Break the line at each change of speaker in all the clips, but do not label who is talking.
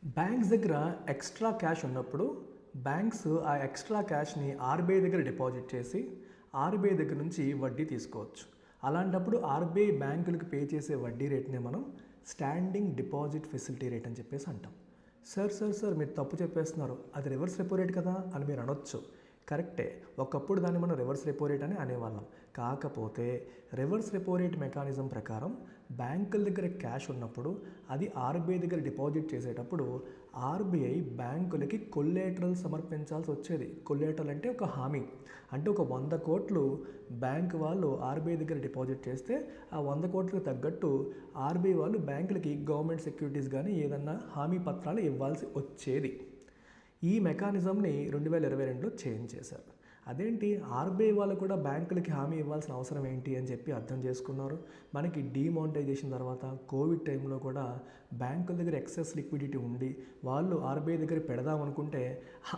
Banks దగ్గర extra cash ఉన్నప్పుడు banks ఆ ఎక్స్ట్రా క్యాష్ని ఆర్బీఐ దగ్గర డిపాజిట్ చేసి ఆర్బీఐ దగ్గర నుంచి వడ్డీ తీసుకోవచ్చు. అలాంటప్పుడు ఆర్బీఐ బ్యాంకులకు పే చేసే వడ్డీ రేట్ని మనం స్టాండింగ్ డిపాజిట్ ఫెసిలిటీ రేట్ అని చెప్పేసి అంటాం. సార్ మీరు తప్పు చెప్పేస్తున్నారు, అది రివర్స్ రెపో రేట్ కదా అని మీరు అనొచ్చు. కరెక్టే, ఒకప్పుడు దాన్ని మనం రివర్స్ రెపో రేట్ అని అనేవాళ్ళం. కాకపోతే రివర్స్ రెపో రేట్ మెకానిజం ప్రకారం బ్యాంకుల దగ్గర క్యాష్ ఉన్నప్పుడు అది ఆర్బీఐ దగ్గర డిపాజిట్ చేసేటప్పుడు ఆర్బీఐ బ్యాంకులకి కొల్లేటరల్ సమర్పించాల్సి వచ్చేది. కొల్లేటరల్ అంటే ఒక హామీ, అంటే ఒక 100 కోట్లు బ్యాంకు వాళ్ళు ఆర్బీఐ దగ్గర డిపాజిట్ చేస్తే ఆ 100 కోట్లకు తగ్గట్టు ఆర్బీఐ వాళ్ళు బ్యాంకులకి గవర్నమెంట్ సెక్యూరిటీస్ కానీ ఏదన్నా హామీ పత్రాలు ఇవ్వాల్సి వచ్చేది. ఈ మెకానిజంని 2022లో చేంజ్ చేశారు. అదేంటి, ఆర్బీఐ వాళ్ళు కూడా బ్యాంకులకి హామీ ఇవ్వాల్సిన అవసరం ఏంటి అని చెప్పి అర్థం చేసుకున్నారు. మనకి డీమానిటైజేషన్ తర్వాత కోవిడ్ టైంలో కూడా బ్యాంకుల దగ్గర ఎక్సెస్ లిక్విడిటీ ఉండి వాళ్ళు ఆర్బీఐ దగ్గర పెడదాం అనుకుంటే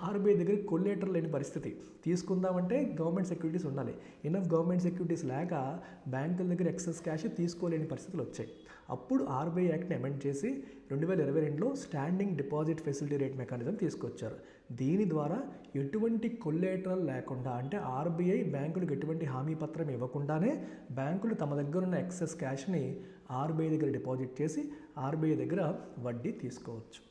ఆర్బీఐ దగ్గర కొల్లేటర్ లేని పరిస్థితి. తీసుకుందామంటే గవర్నమెంట్ సెక్యూరిటీస్ ఉండాలి, ఇనఫ్ గవర్నమెంట్ సెక్యూరిటీస్ లేక బ్యాంకుల దగ్గర ఎక్సెస్ క్యాష్ తీసుకోలేని పరిస్థితులు వచ్చాయి. అప్పుడు ఆర్బీఐ యాక్ట్ని అమెండ్ చేసి 2022లో standing deposit facility rate mechanism తీసుకొచ్చారు. దీని ద్వారా ఎటువంటి కొల్లేటరల్ లేకుండా, అంటే ఆర్బీఐ బ్యాంకులకు ఎటువంటి హామీ పత్రం ఇవ్వకుండానే బ్యాంకులు తమ దగ్గర ఉన్న ఎక్సెస్ క్యాష్ని ఆర్బీఐ దగ్గర డిపాజిట్ చేసి ఆర్బీఐ దగ్గర వడ్డీ తీసుకోవచ్చు.